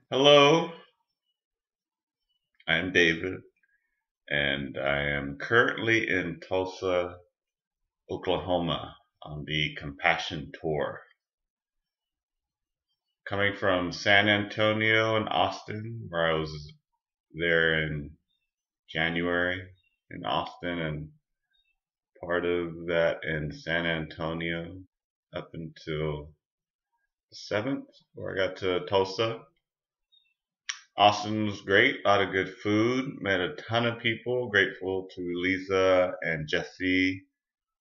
Hello, I'm David, and I am currently in Tulsa, Oklahoma on the Compassion Tour. Coming from San Antonio and Austin, where I was there in January in Austin and part of that in San Antonio up until the 7th, where I got to Tulsa. Austin was great, a lot of good food, met a ton of people, grateful to Lisa and Jesse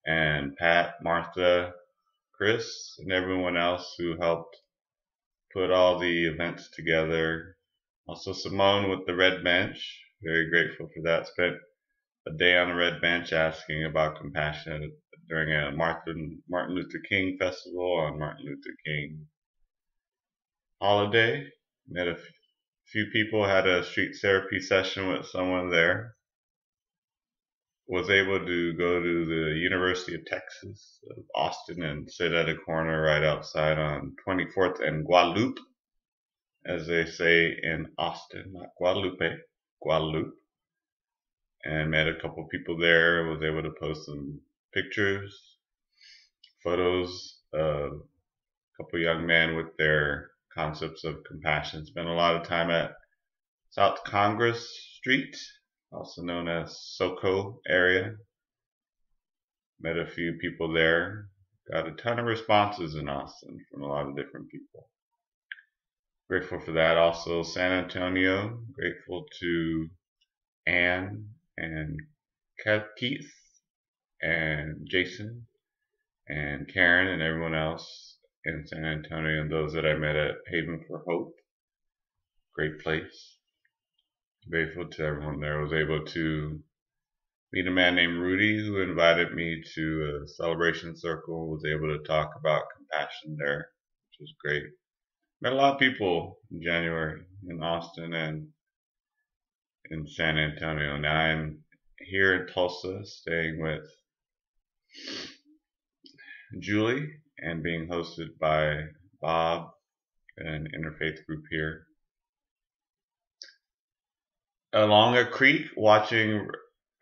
and Pat, Martha, Chris, and everyone else who helped put all the events together. Also Simone with the Red Bench, very grateful for that. Spent a day on the Red Bench asking about compassion during a Martin Luther King festival on Martin Luther King holiday. Met a few people, had a street therapy session with someone there. Was able to go to the University of Texas of Austin and sit at a corner right outside on 24th and Guadalupe, as they say in Austin, not Guadalupe, Guadalupe, and met a couple people there. Was able to post some pictures, photos of a couple young men with their concepts of compassion. Spent a lot of time at South Congress Street, also known as SoCo area. Met a few people there. Got a ton of responses in Austin from a lot of different people. Grateful for that. Also, San Antonio. Grateful to Anne and Keith and Jason and Karen and everyone else in San Antonio and those that I met at Haven for Hope. Great place. Grateful to everyone there. I was able to meet a man named Rudy who invited me to a celebration circle. Was able to talk about compassion there, which was great. Met a lot of people in January in Austin and in San Antonio. Now I'm here in Tulsa staying with Julie and being hosted by Bob, an interfaith group here. Along a creek watching,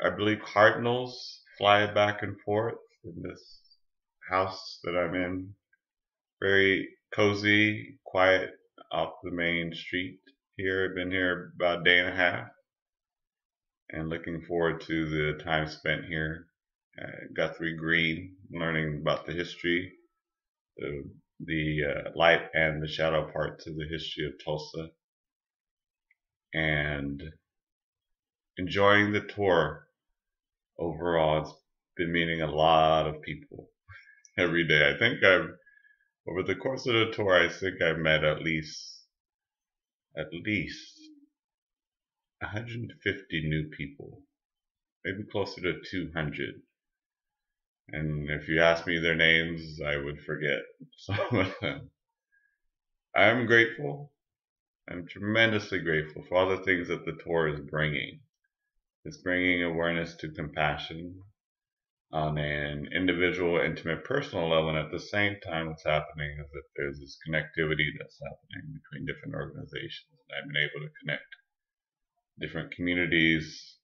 I believe, cardinals fly back and forth in this house that I'm in. Very cozy, quiet off the main street here. I've been here about a day and a half and looking forward to the time spent here at Guthrie Green, learning about the history, the light and the shadow parts of the history of Tulsa, and enjoying the tour overall. It's been meeting a lot of people every day. I think over the course of the tour, I think I've met at least 150 new people, maybe closer to 200. And if you ask me their names, I would forget some of them. I'm grateful. I'm tremendously grateful for all the things that the tour is bringing. It's bringing awareness to compassion on an individual, intimate, personal level, and at the same time what's happening is that there's this connectivity that's happening between different organizations. And I've been able to connect different communities,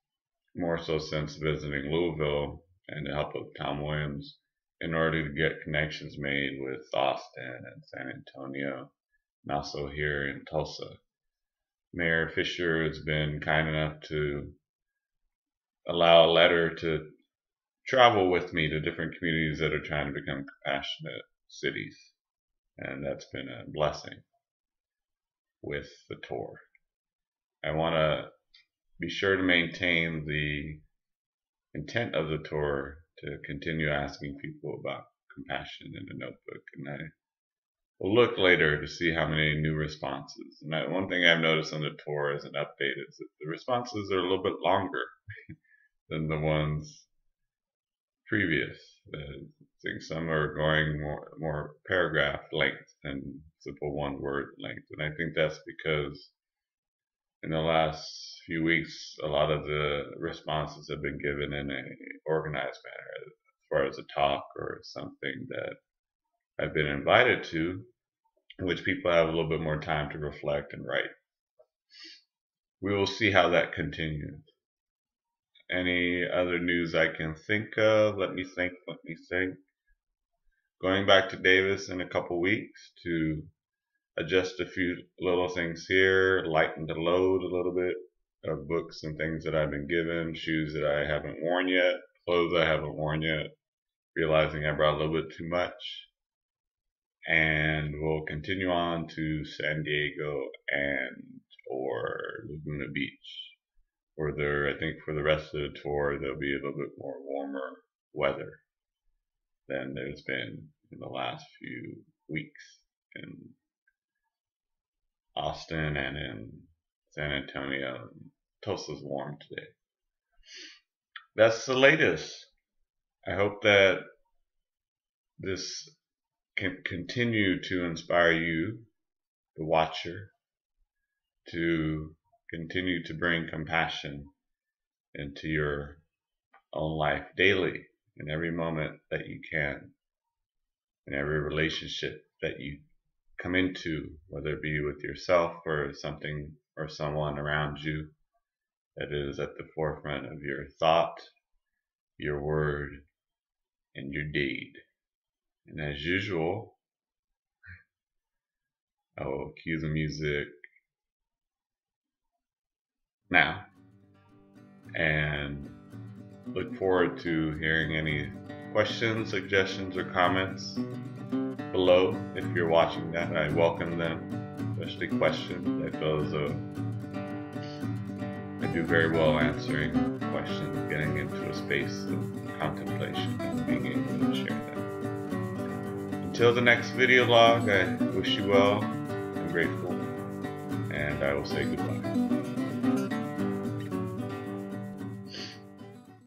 more so since visiting Louisville and the help of Tom Williams, in order to get connections made with Austin and San Antonio, and also here in Tulsa. Mayor Fisher has been kind enough to allow a letter to travel with me to different communities that are trying to become compassionate cities. And that's been a blessing with the tour. I want to be sure to maintain the intent of the tour to continue asking people about compassion in the notebook. And I will look later to see how many new responses. And one thing I've noticed on the tour as an update is that the responses are a little bit longer than the ones previous. I think some are going more paragraph length than simple one word length. And I think that's because in the last few weeks, a lot of the responses have been given in a organized manner, as far as a talk or something that I've been invited to, in which people have a little bit more time to reflect and write we will see how that continues. Any other news I can think of? Let me think. Going back to Davis in a couple weeks to adjust a few little things here, lighten the load a little bit of books and things that I've been given, shoes that I haven't worn yet, clothes I haven't worn yet, realizing I brought a little bit too much. And we'll continue on to San Diego and or Laguna Beach. I think for the rest of the tour, there'll be a little bit more warmer weather than there's been in the last few weeks in Austin and in San Antonio. Tulsa's warm today. That's the latest. I hope that this can continue to inspire you, the watcher, to continue to bring compassion into your own life daily, in every moment that you can, in every relationship that you come into, whether it be with yourself or something or someone around you that is at the forefront of your thought, your word, and your deed. And as usual, I will cue the music now and look forward to hearing any questions, suggestions, or comments below. If you're watching that, I welcome them, especially questions. I feel as though I do very well answering questions, getting into a space of contemplation and being able to share that. Until the next video log, I wish you well. I'm grateful, and I will say goodbye.